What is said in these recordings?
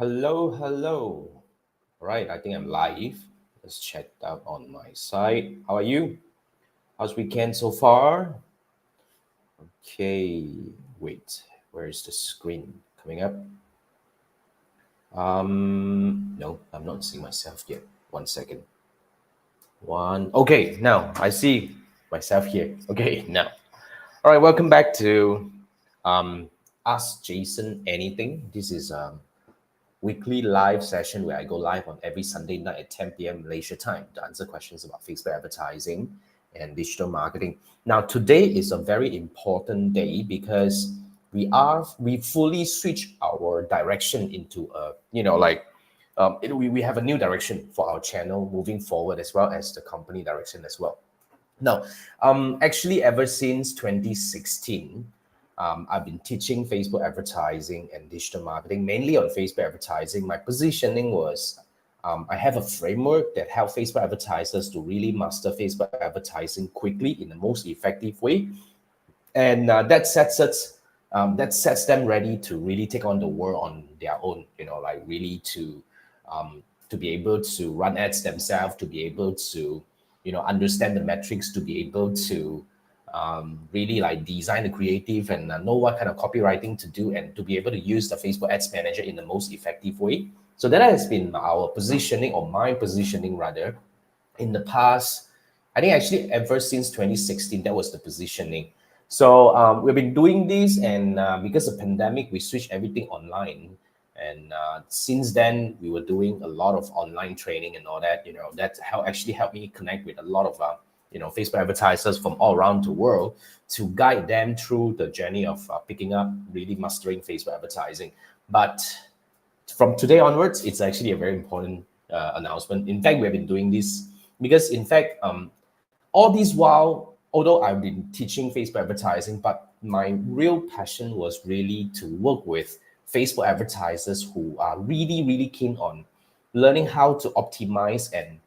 Hello, hello. All right, I think I'm live. Let's check that on my side. How are you? How's weekend so far? Okay, wait. Where is the screen coming up? No, I'm not seeing myself yet. One second. One. Okay, now I see myself here. Okay, now. All right, welcome back to um Ask Jason Anything. This is weekly live session where I go live on every Sunday night at 10 p.m. Malaysia time to answer questions about Facebook advertising and digital marketing. Now, today is a very important day because we fully switch our direction into we have a new direction for our channel moving forward as well as the company direction as well. Now, actually, ever since 2016, I've been teaching Facebook advertising and digital marketing, mainly on Facebook advertising. My positioning was I have a framework that helps Facebook advertisers to really master Facebook advertising quickly in the most effective way, and that sets them ready to really take on the world on their own. Like really to be able to run ads themselves, to be able to understand the metrics, to be able to really like design the creative and know what kind of copywriting to do, and to be able to use the Facebook Ads Manager in the most effective way. So that has been our positioning, or my positioning rather, in the past. I think actually ever since 2016, that was the positioning. So we've been doing this, and because of pandemic, we switched everything online. And since then, we were doing a lot of online training and all that. That actually helped me connect with a lot of Facebook advertisers from all around the world to guide them through the journey of picking up, really mastering Facebook advertising. But from today onwards, it's actually a very important announcement. In fact, we have been doing this because, in fact, all this while, although I've been teaching Facebook advertising, but my real passion was really to work with Facebook advertisers who are really, really keen on learning how to optimize and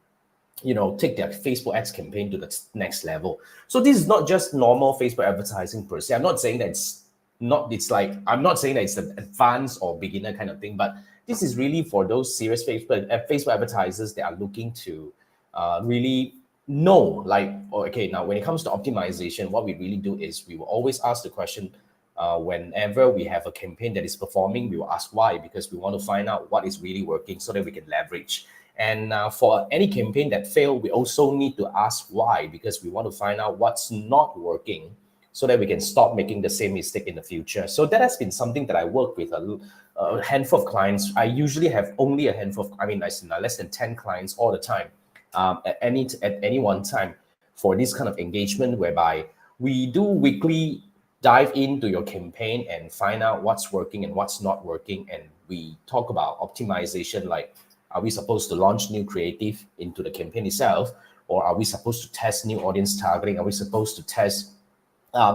take their Facebook ads campaign to the next level. So this is not just normal Facebook advertising per se. I'm not saying that I'm not saying that it's an advanced or beginner kind of thing, but this is really for those serious Facebook advertisers that are looking to really know, like, okay, now when it comes to optimization, what we really do is we will always ask the question, whenever we have a campaign that is performing, we will ask why, because we want to find out what is really working so that we can leverage. And for any campaign that failed, we also need to ask why, because we want to find out what's not working so that we can stop making the same mistake in the future. So that has been something that I work with a handful of clients. I usually have only a handful of, less than 10 clients all the time, at any one time, for this kind of engagement, whereby we do weekly dive into your campaign and find out what's working and what's not working. And we talk about optimization, like, are we supposed to launch new creative into the campaign itself? Or are we supposed to test new audience targeting? Are we supposed to test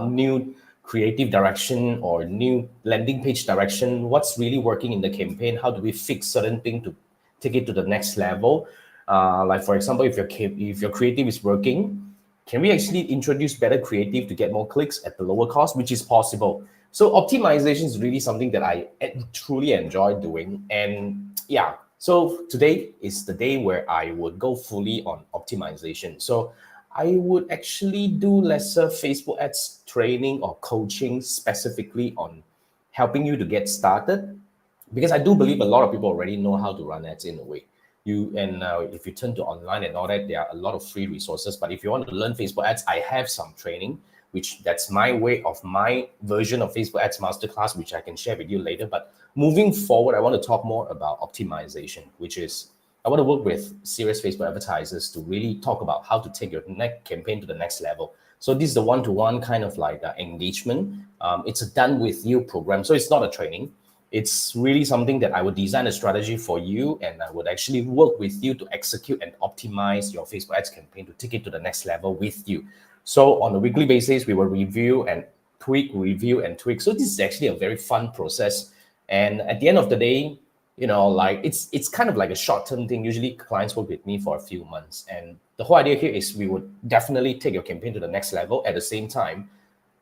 new creative direction or new landing page direction? What's really working in the campaign? How do we fix certain thing to take it to the next level? Like, for example, if your creative is working, can we actually introduce better creative to get more clicks at the lower cost, which is possible. So optimization is really something that I truly enjoy doing. And yeah, so today is the day where I would go fully on optimization. So I would actually do lesser Facebook ads training or coaching specifically on helping you to get started, because I do believe a lot of people already know how to run ads in a way. If you turn to online and all that, there are a lot of free resources. But if you want to learn Facebook ads, I have some training, which that's my way of my version of Facebook ads masterclass, which I can share with you later. But moving forward, I want to talk more about optimization, which is I want to work with serious Facebook advertisers to really talk about how to take your next campaign to the next level. So this is the one-to-one kind of like engagement. It's a done with you program, so it's not a training. It's really something that I would design a strategy for you, and I would actually work with you to execute and optimize your Facebook ads campaign to take it to the next level with you. So on a weekly basis, we will review and tweak. So this is actually a very fun process. And at the end of the day, like it's kind of like a short-term thing. Usually clients work with me for a few months. And the whole idea here is we would definitely take your campaign to the next level. At the same time,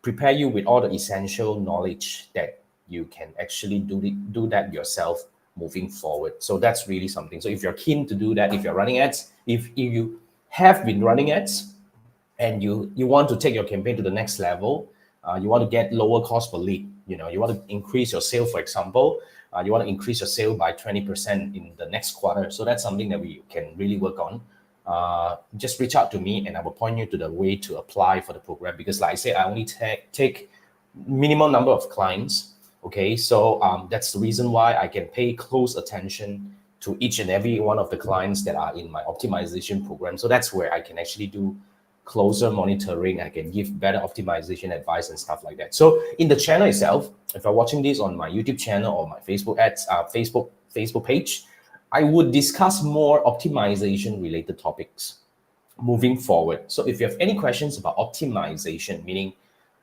prepare you with all the essential knowledge that you can actually do that yourself moving forward. So that's really something. So if you're keen to do that, if you're running ads, if you have been running ads and you want to take your campaign to the next level, you want to get lower cost per lead, you want to increase your sale, for example, you want to increase your sale by 20% in the next quarter. So that's something that we can really work on. Just reach out to me and I will point you to the way to apply for the program, because like I said, I only take minimum number of clients. Okay, so that's the reason why I can pay close attention to each and every one of the clients that are in my optimization program. So that's where I can actually do closer monitoring. I can give better optimization advice and stuff like that. So in the channel itself, if you're watching this on my YouTube channel or my Facebook ads, Facebook page, I would discuss more optimization related topics moving forward. So if you have any questions about optimization, meaning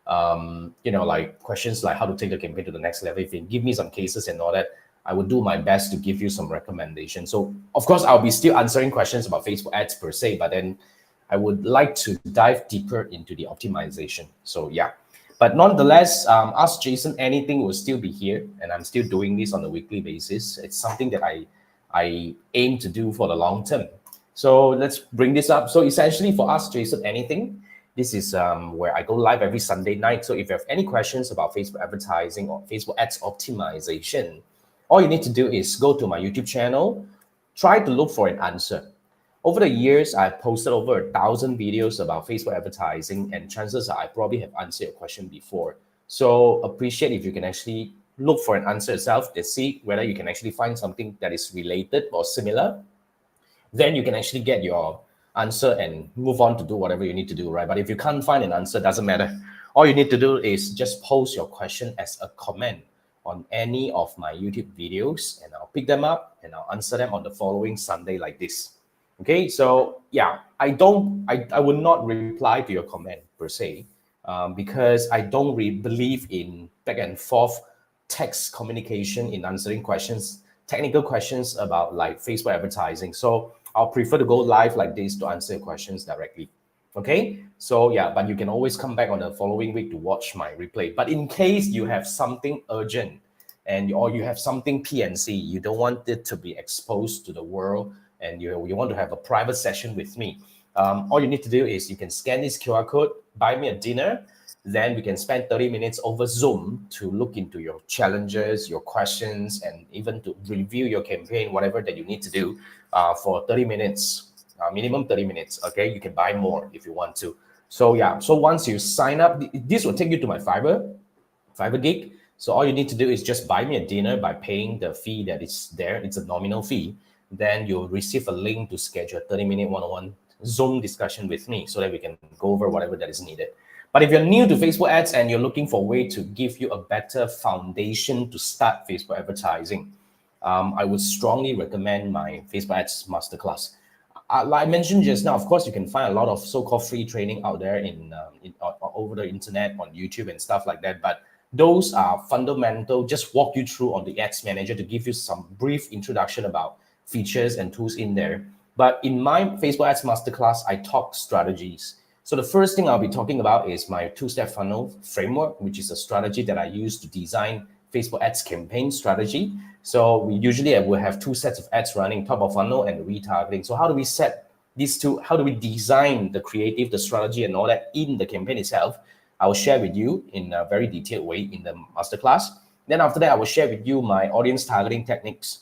like questions like how to take the campaign to the next level, if you give me some cases and all that, I would do my best to give you some recommendations. So of course, I'll be still answering questions about Facebook ads per se, but then I would like to dive deeper into the optimization. So yeah, but nonetheless, Ask Jason Anything will still be here, and I'm still doing this on a weekly basis. It's something that I aim to do for the long term. So let's bring this up. So essentially for Ask Jason Anything, this is where I go live every Sunday night. So if you have any questions about Facebook advertising or Facebook ads optimization, all you need to do is go to my YouTube channel, try to look for an answer. Over the years, I've posted over 1,000 videos about Facebook advertising, and chances are I probably have answered your question before. So appreciate if you can actually look for an answer yourself to see whether you can actually find something that is related or similar. Then you can actually get your answer and move on to do whatever you need to do, right? But if you can't find an answer, doesn't matter. All you need to do is just post your question as a comment on any of my YouTube videos, and I'll pick them up and I'll answer them on the following Sunday like this. Okay, so yeah, I will not reply to your comment per se, because I don't believe in back and forth text communication in answering questions, technical questions about like Facebook advertising. So I'll prefer to go live like this to answer questions directly. Okay, so yeah, but you can always come back on the following week to watch my replay. But in case you have something urgent or you have something PNC, you don't want it to be exposed to the world, and you want to have a private session with me, all you need to do is you can scan this QR code, buy me a dinner, then we can spend 30 minutes over Zoom to look into your challenges, your questions, and even to review your campaign, whatever that you need to do for 30 minutes, minimum 30 minutes. Okay, you can buy more if you want to. So yeah, so once you sign up, this will take you to my Fiverr gig. So all you need to do is just buy me a dinner by paying the fee that is there. It's a nominal fee. Then you'll receive a link to schedule a 30-minute one-on-one Zoom discussion with me so that we can go over whatever that is needed. But if you're new to Facebook ads and you're looking for a way to give you a better foundation to start Facebook advertising, I would strongly recommend my Facebook ads masterclass. Like I mentioned just now, of course, you can find a lot of so-called free training out there over the internet, on YouTube and stuff like that. But those are fundamental, just walk you through on the Ads Manager to give you some brief introduction about features and tools in there. But in my Facebook Ads Masterclass, I talk strategies. So the first thing I'll be talking about is my two-step funnel framework, which is a strategy that I use to design Facebook ads campaign strategy. So we usually will have two sets of ads running, top of funnel and retargeting. So how do we set these two? How do we design the creative, the strategy, and all that in the campaign itself? I will share with you in a very detailed way in the masterclass. Then after that, I will share with you my audience targeting techniques.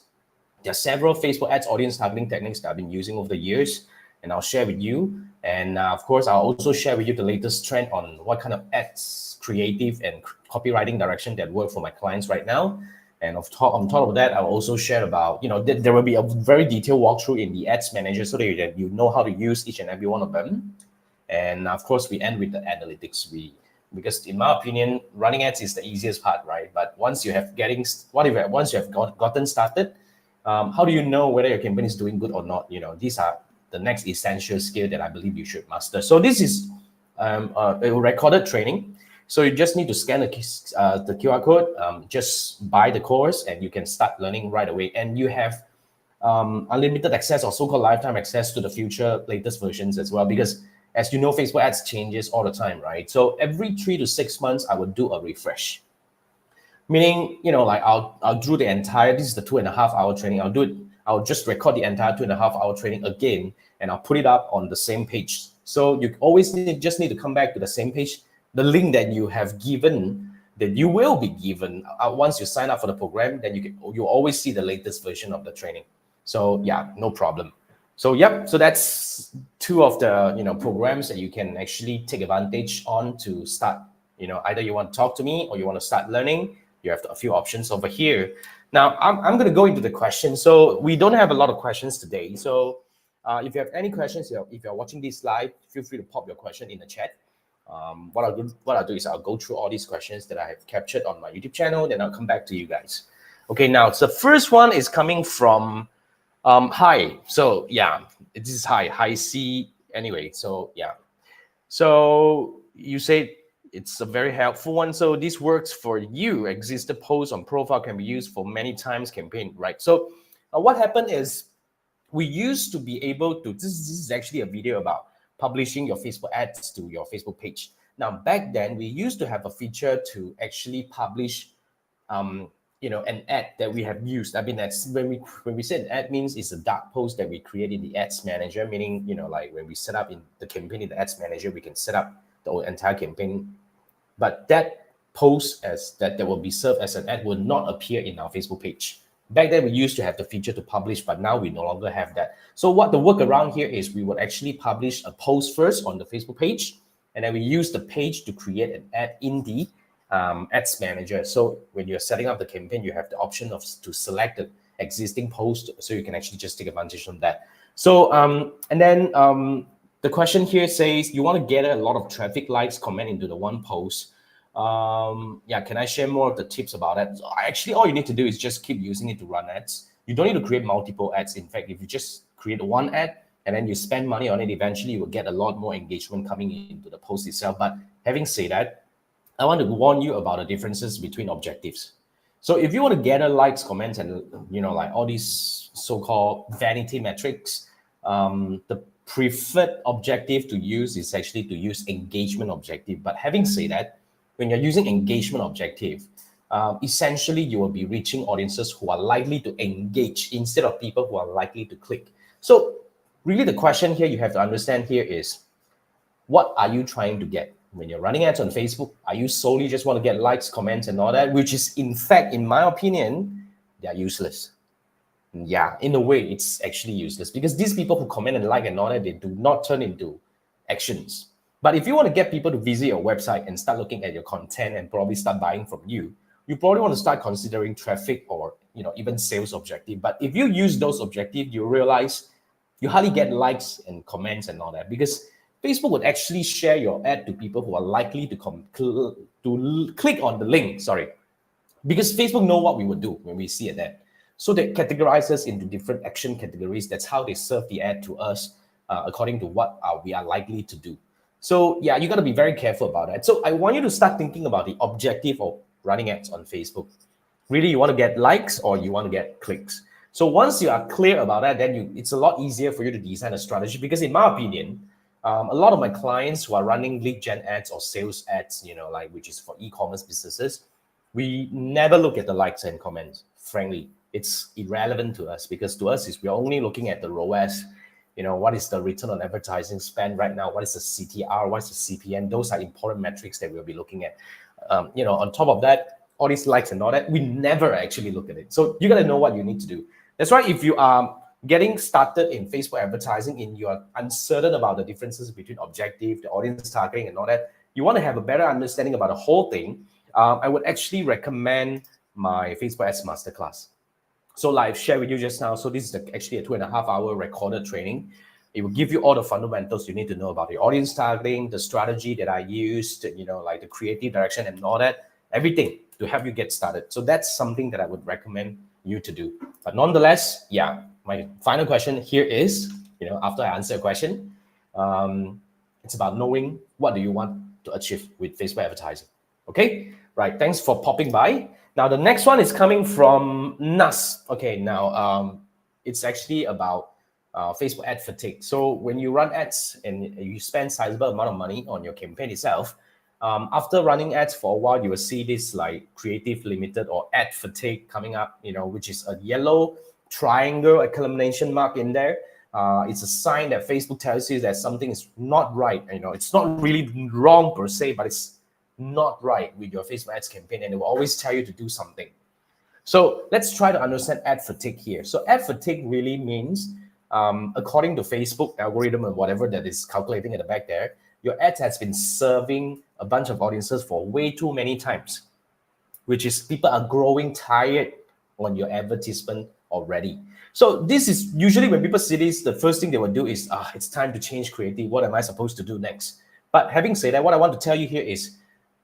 There are several Facebook ads audience targeting techniques that I've been using over the years, and I'll share with you. And of course, I'll also share with you the latest trend on what kind of ads, creative and copywriting direction that work for my clients right now. And on top of that, I'll also share about, there will be a very detailed walkthrough in the Ads Manager so that you know how to use each and every one of them. And of course, we end with the analytics. Because in my opinion, running ads is the easiest part, right? But once you have gotten started, how do you know whether your campaign is doing good or not? These are the next essential skill that I believe you should master. So this is a recorded training. So you just need to scan the QR code, just buy the course, and you can start learning right away. And you have unlimited access or so-called lifetime access to the future latest versions as well. Because as you know, Facebook ads changes all the time, right? So every 3 to 6 months, I would do a refresh. Meaning, like I'll do the entire, this is the 2.5 hour training. I'll just record the entire 2.5 hour training again, and I'll put it up on the same page. So you always just need to come back to the same page. The link that you have given, that you will be given once you sign up for the program, then you always see the latest version of the training. So yeah, no problem. So yep, so that's two of the programs that you can actually take advantage on to start. Either you want to talk to me or you want to start learning. You have a few options over here. Now I'm going to go into the questions. So we don't have a lot of questions today. So if you have any questions, if you're watching this live, feel free to pop your question in the chat. What I'll do is I'll go through all these questions that I have captured on my YouTube channel, then I'll come back to you guys. Okay, now so the first one is coming from hi. So yeah, this is hi C. Anyway, so yeah. So you say it's a very helpful one. So this works for you. Existing posts on profile can be used for many times campaign, right? So what happened is we used to be able to, this is actually a video about publishing your Facebook ads to your Facebook page. Now, back then, we used to have a feature to actually publish an ad that we have used. I mean, that's when we say an ad means it's a dark post that we create in the ads manager, meaning, like when we set up in the campaign in the ads manager, we can set up the entire campaign. But that post that will be served as an ad will not appear in our Facebook page. Back then, we used to have the feature to publish, but now we no longer have that. So what the workaround here is, we would actually publish a post first on the Facebook page, and then we use the page to create an ad in the ads manager. So when you're setting up the campaign, you have the option to select the existing post, so you can actually just take advantage of that. So and then the question here says you want to get a lot of traffic, likes, comment into the one post. Yeah, can I share more of the tips about that? So actually, all you need to do is just keep using it to run ads. You don't need to create multiple ads. In fact, if you just create one ad and then you spend money on it, eventually you will get a lot more engagement coming into the post itself. But having said that, I want to warn you about the differences between objectives. So if you want to gather likes, comments, and like all these so-called vanity metrics, the preferred objective to use is actually to use engagement objective. But having said that, when you're using engagement objective, essentially you will be reaching audiences who are likely to engage instead of people who are likely to click. So really the question here you have to understand here is, what are you trying to get? When you're running ads on Facebook, are you solely just want to get likes, comments, and all that? Which is, in fact, in my opinion, they're useless. Yeah, in a way, it's actually useless, because these people who comment and like and all that, they do not turn into actions. But if you want to get people to visit your website and start looking at your content and probably start buying from you, you probably want to start considering traffic or even sales objective. But if you use those objectives, you realize you hardly get likes and comments and all that, because Facebook would actually share your ad to people who are likely to click on the link. Sorry, because Facebook know what we would do when we see an ad. So they categorize us into different action categories. That's how they serve the ad to us according to what we are likely to do. So yeah, you got to be very careful about that. So I want you to start thinking about the objective of running ads on Facebook. Really, you want to get likes or you want to get clicks? So once you are clear about that, then it's a lot easier for you to design a strategy. Because in my opinion, a lot of my clients who are running lead gen ads or sales ads, which is for e-commerce businesses, we never look at the likes and comments. Frankly, it's irrelevant to us, because to us we're only looking at the ROAS. What is the return on advertising spend right now? What is the CTR? What's the CPM? Those are important metrics that we'll be looking at. On top of that, all these likes and all that, we never actually look at it. So you got to know what you need to do. That's why if you are getting started in Facebook advertising and you are uncertain about the differences between objective, the audience targeting, and all that, you want to have a better understanding about the whole thing, I would actually recommend my Facebook Ads Masterclass. So like I've shared with you just now, so this is actually a 2.5-hour recorded training. It will give you all the fundamentals you need to know about the audience targeting, the strategy that I used, like the creative direction and all that, everything to help you get started. So that's something that I would recommend you to do. But nonetheless, yeah, my final question here is, after I answer a question, it's about knowing what do you want to achieve with Facebook advertising. Okay, right. Thanks for popping by. Now, the next one is coming from Nas. Okay, now it's actually about Facebook ad fatigue. So when you run ads and you spend sizable amount of money on your campaign itself, After running ads for a while, you will see this like creative limited or ad fatigue coming up, which is a yellow triangle exclamation mark in there. It's a sign that Facebook tells you that something is not right. It's not really wrong per se, but it's not right with your Facebook ads campaign, and it will always tell you to do something. So let's try to understand ad fatigue here. So ad fatigue really means, according to Facebook algorithm and whatever that is calculating at the back there, your ads has been serving a bunch of audiences for way too many times, which is people are growing tired on your advertisement already. So this is usually when people see this, the first thing they will do is, it's time to change creative. What am I supposed to do next? But having said that, what I want to tell you here is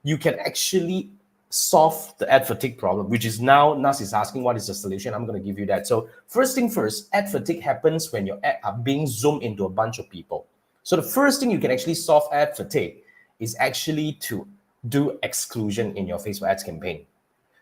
you can actually solve the ad fatigue problem, which is now Nas is asking what is the solution. I'm going to give you that. So first thing first, ad fatigue happens when your ad are being zoomed into a bunch of people. So the first thing you can actually solve ad fatigue is actually to do exclusion in your Facebook ads campaign.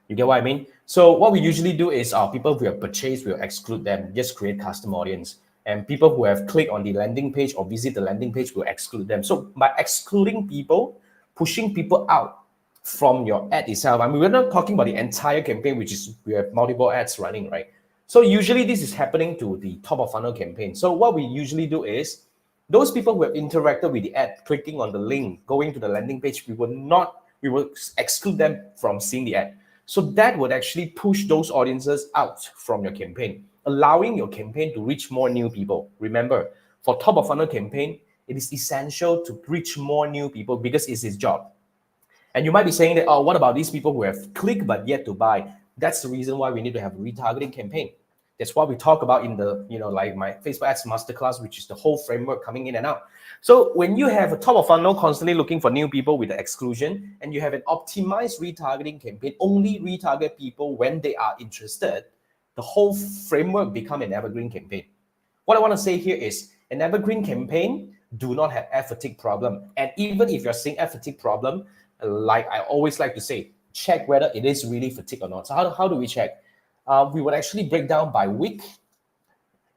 You get what I mean? So what we usually do is people who have purchased, we'll exclude them, just create custom audience. And people who have clicked on the landing page or visit the landing page, we'll exclude them. So by excluding people, pushing people out from your ad itself, I mean, we're not talking about the entire campaign, which is we have multiple ads running, right? So usually this is happening to the top of funnel campaign. So what we usually do is those people who have interacted with the ad, clicking on the link, going to the landing page, we will exclude them from seeing the ad. So that would actually push those audiences out from your campaign, allowing your campaign to reach more new people. Remember, for top of funnel campaign, it is essential to reach more new people because it's his job. And you might be saying that, what about these people who have clicked but yet to buy? That's the reason why we need to have a retargeting campaign. That's what we talk about in the, like my Facebook ads masterclass, which is the whole framework coming in and out. So when you have a top of funnel constantly looking for new people with the exclusion, and you have an optimized retargeting campaign, only retarget people when they are interested, the whole framework become an evergreen campaign. What I want to say here is an evergreen campaign do not have ad fatigue problem. And even if you're seeing ad fatigue problem, like I always like to say, check whether it is really fatigue or not. So how do we check? We would actually break down by week.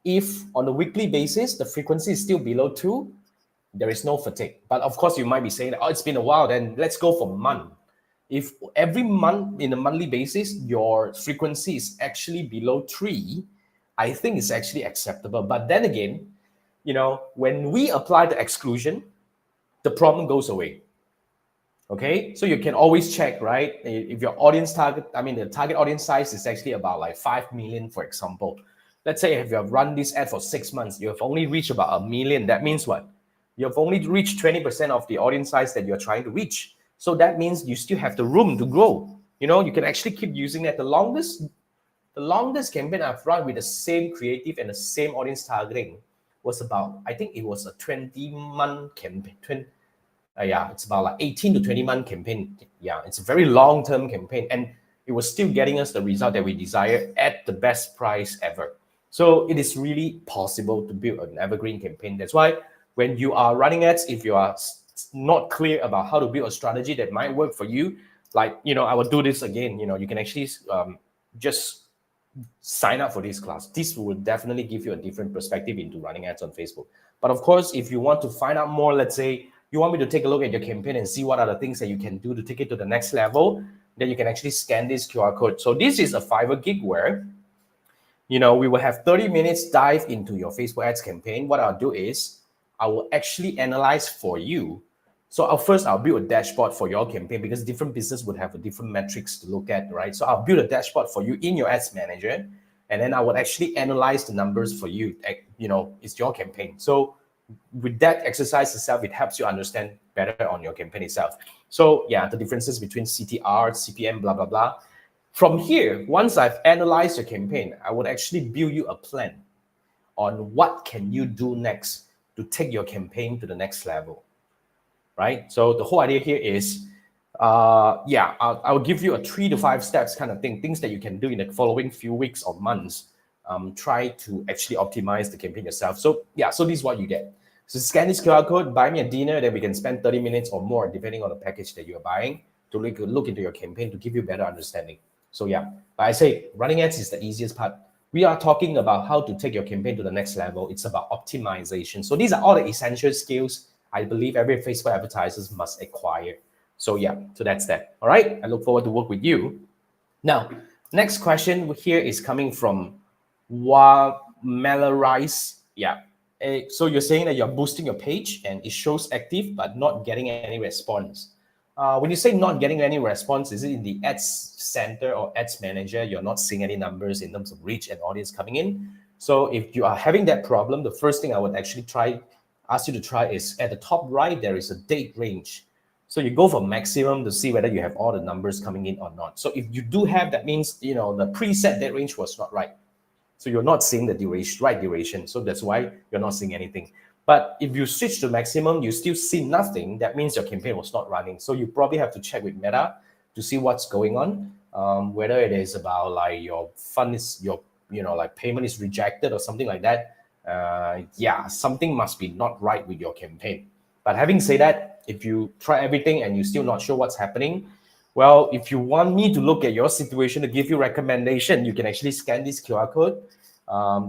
If on a weekly basis, the frequency is still below 2, there is no fatigue. But of course, you might be saying, it's been a while, then let's go for month. If every month, in a monthly basis, your frequency is actually below 3, I think it's actually acceptable. But then again, when we apply the exclusion, the problem goes away. Okay, so you can always check, right? If your audience the target audience size is actually about like 5 million, for example. Let's say if you have run this ad for 6 months, you have only reached about 1 million. That means what? You have only reached 20% of the audience size that you're trying to reach. So that means you still have the room to grow. You can actually keep using that. The longest campaign I've run with the same creative and the same audience targeting was about, I think it was a 20-month campaign. It's about like 18 to 20-month campaign. Yeah, it's a very long-term campaign, and it was still getting us the result that we desire at the best price ever. So it is really possible to build an evergreen campaign. That's why when you are running ads, if you are not clear about how to build a strategy that might work for you, like, I will do this again. You can actually just sign up for this class. This will definitely give you a different perspective into running ads on Facebook. But of course, if you want to find out more, let's say you want me to take a look at your campaign and see what are the things that you can do to take it to the next level, then you can actually scan this QR code. So this is a Fiverr gig where, we will have 30 minutes dive into your Facebook ads campaign. What I'll do is I will actually analyze for you. So I'll build a dashboard for your campaign because different business would have a different metrics to look at, right? So I'll build a dashboard for you in your ads manager, and then I would actually analyze the numbers for you. It's your campaign. So with that exercise itself, it helps you understand better on your campaign itself. So the differences between CTR, CPM, blah, blah, blah. From here, once I've analyzed your campaign, I would actually build you a plan on what can you do next to take your campaign to the next level, right? So the whole idea here is, I'll give you a 3 to 5 steps kind of things that you can do in the following few weeks or months. Try to actually optimize the campaign yourself. So this is what you get. So scan this QR code, buy me a dinner, then we can spend 30 minutes or more, depending on the package that you're buying, to look into your campaign to give you better understanding. So but I say running ads is the easiest part. We are talking about how to take your campaign to the next level. It's about optimization. So these are all the essential skills I believe every Facebook advertiser must acquire. So yeah, so that's that. All right, I look forward to work with you. Now, next question here is coming from Wamelarise. Yeah. So you're saying that you're boosting your page and it shows active but not getting any response. When you say not getting any response, is it in the ads center or ads manager? You're not seeing any numbers in terms of reach and audience coming in. So if you are having that problem, the first thing I would actually ask you to try is at the top right, there is a date range. So you go for maximum to see whether you have all the numbers coming in or not. So if you do have, that means, the preset date range was not right. So you're not seeing the right duration. So that's why you're not seeing anything. But if you switch to maximum, you still see nothing. That means your campaign was not running. So you probably have to check with Meta to see what's going on. Whether it is about like your fund is like payment is rejected or something like that. Yeah, something must be not right with your campaign. But having said that, if you try everything and you're still not sure what's happening, well, if you want me to look at your situation to give you recommendation, you can actually scan this QR code.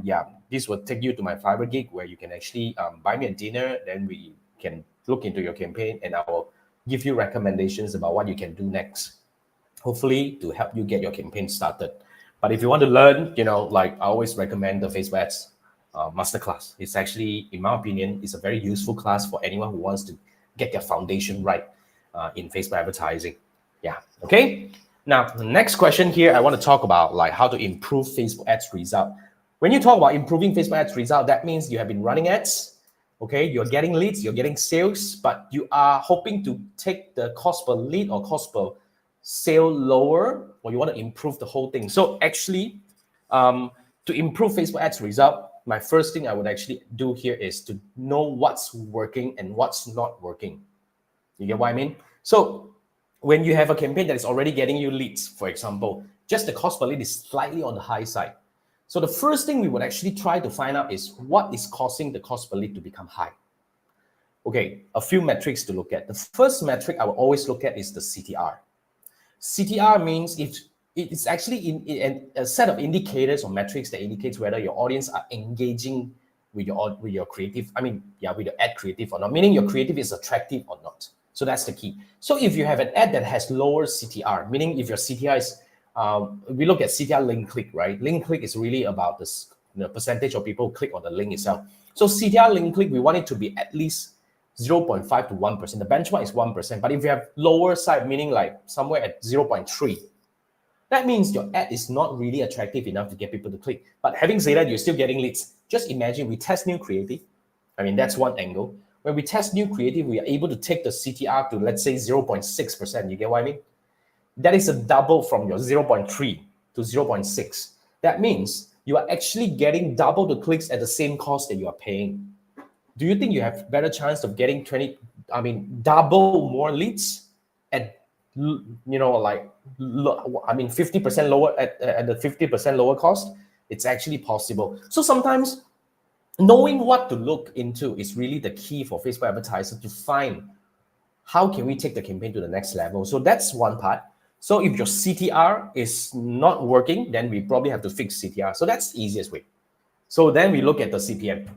Yeah, this will take you to my Fiverr gig where you can actually buy me a dinner. Then we can look into your campaign and I will give you recommendations about what you can do next, hopefully to help you get your campaign started. But if you want to learn, like I always recommend the Facebook Ads Masterclass. It's actually, in my opinion, it's a very useful class for anyone who wants to get their foundation right in Facebook advertising. Yeah, okay. Now, the next question here, I want to talk about like how to improve Facebook ads result. When you talk about improving Facebook ads result, that means you have been running ads, okay? You're getting leads, you're getting sales, but you are hoping to take the cost per lead or cost per sale lower, or you want to improve the whole thing. So actually, to improve Facebook ads result, my first thing I would actually do here is to know what's working and what's not working. You get what I mean? So when you have a campaign that is already getting you leads, for example, just the cost per lead is slightly on the high side. So the first thing we would actually try to find out is what is causing the cost per lead to become high. Okay, a few metrics to look at. The first metric I will always look at is the CTR. CTR means if it's actually in a set of indicators or metrics that indicates whether your audience are engaging with your creative, with your ad creative or not, meaning your creative is attractive or not. So that's the key. So if you have an ad that has lower CTR, meaning if your CTR is, we look at CTR link click, right? Link click is really about the percentage of people who click on the link itself. So CTR link click, we want it to be at least 0.5 to 1%. The benchmark is 1%. But if you have lower side, meaning like somewhere at 0.3, that means your ad is not really attractive enough to get people to click. But having said that, you're still getting leads. Just imagine we test new creative. That's one angle. When we test new creative, we are able to take the CTR to, let's say, 0.6%. You get what I mean? That is a double from your 0.3 to 0.6. That means you are actually getting double the clicks at the same cost that you are paying. Do you think you have better chance of getting double more leads at, 50% lower at the 50% lower cost? It's actually possible. So sometimes knowing what to look into is really the key for Facebook advertisers to find how can we take the campaign to the next level. So that's one part. So if your CTR is not working, then we probably have to fix CTR. So that's the easiest way. So then we look at the CPM.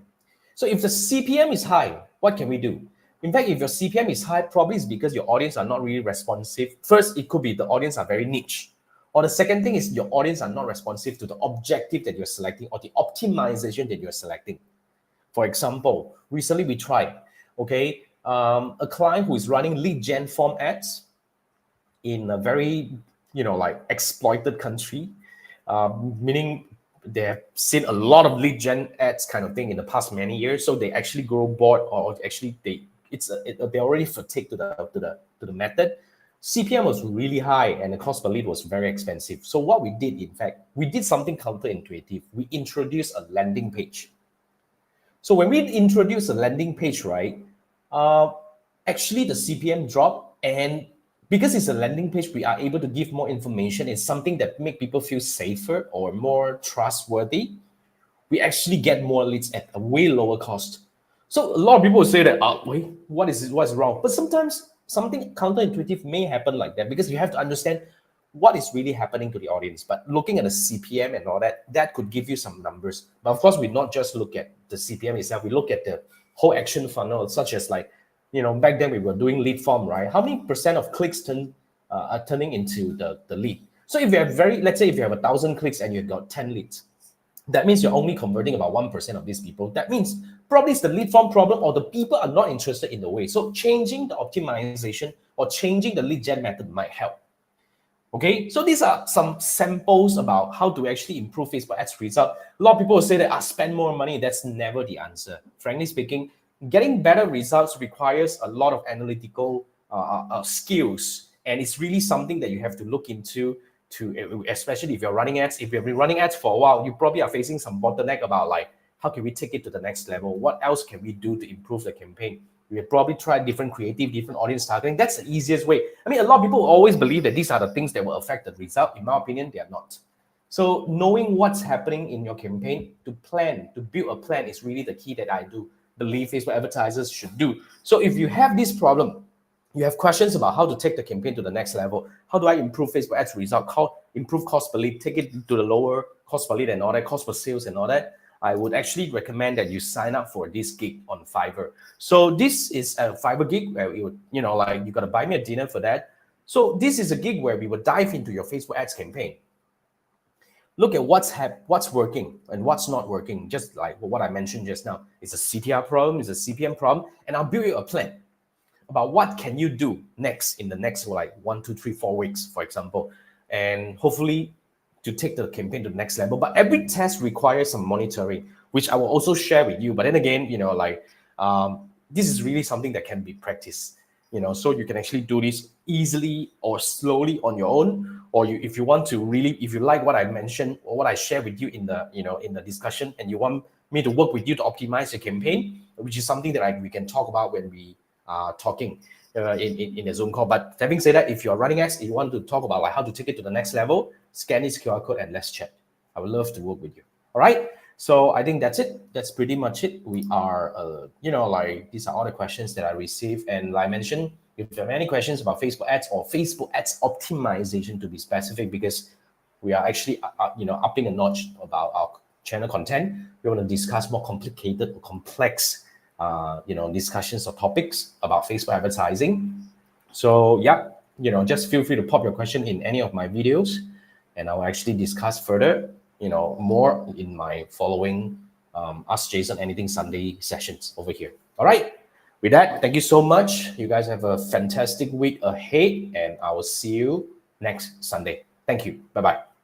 So if the CPM is high, what can we do? In fact, if your CPM is high, probably it's because your audience are not really responsive. First, it could be the audience are very niche. Or the second thing is your audience are not responsive to the objective that you're selecting or the optimization that you're selecting. For example, recently we tried, a client who is running lead gen form ads in a very, exploited country, meaning they have seen a lot of lead gen ads kind of thing in the past many years. So they actually grow bored, or actually they're already fatigued to the method. CPM was really high and the cost per lead was very expensive. So what we did, in fact, we did something counterintuitive. We introduced a landing page. So when we introduce a landing page, right, actually the CPM dropped, and because it's a landing page, we are able to give more information. It's something that make people feel safer or more trustworthy. We actually get more leads at a way lower cost. So a lot of people will say that, wait, what's wrong? But sometimes something counterintuitive may happen like that, because you have to understand what is really happening to the audience. But looking at the CPM and all that could give you some numbers. But of course, we not just look at the CPM itself. We look at the whole action funnel, such as like, back then we were doing lead form, right? How many percent of clicks are turning into the lead? So if you have let's say if you have 1,000 clicks and you've got 10 leads, that means you're only converting about 1% of these people. That means probably it's the lead form problem, or the people are not interested in the way. So changing the optimization or changing the lead gen method might help. Okay, so these are some samples about how to actually improve Facebook ads result. A lot of people will say that spend more money. That's never the answer. Frankly speaking, getting better results requires a lot of analytical skills, and it's really something that you have to look into. Especially if you're running ads. If you've been running ads for a while, you probably are facing some bottleneck about like, how can we take it to the next level? What else can we do to improve the campaign? We have probably tried different creative, different audience targeting. That's the easiest way. I mean, a lot of people always believe that these are the things that will affect the result. In my opinion, they are not. So knowing what's happening in your campaign, to build a plan is really the key that I do believe Facebook advertisers should do. So if you have this problem, you have questions about how to take the campaign to the next level. How do I improve Facebook ads result? How improve cost per lead, take it to the lower cost per lead and all that, cost per sales and all that. I would actually recommend that you sign up for this gig on Fiverr. So this is a Fiverr gig where you would, you got to buy me a dinner for that. So this is a gig where we would dive into your Facebook ads campaign. Look at what's working and what's not working. Just like what I mentioned just now, it's a CTR problem, it's a CPM problem, and I'll build you a plan about what can you do next in the next like 1, 2, 3, 4 weeks, for example, and hopefully to take the campaign to the next level. But every test requires some monitoring, which I will also share with you. But then again, this is really something that can be practiced, so you can actually do this easily or slowly on your own. Or if you like what I mentioned or what I share with you in the discussion, and you want me to work with you to optimize your campaign, which is something that we can talk about when we are talking in a Zoom call. But having said that, if you're running ads, you want to talk about like how to take it to the next level, scan this QR code and let's chat. I would love to work with you. All right. So I think that's it. That's pretty much it. We are, these are all the questions that I received. And like I mentioned, if you have any questions about Facebook ads or Facebook ads optimization, to be specific, because we are actually, upping a notch about our channel content. We want to discuss more complicated or complex discussions or topics about Facebook advertising. So yeah, just feel free to pop your question in any of my videos, and I'll actually discuss further, more in my following Ask Jason Anything Sunday sessions over here. All right. With that, thank you so much. You guys have a fantastic week ahead, and I will see you next Sunday. Thank you. Bye-bye.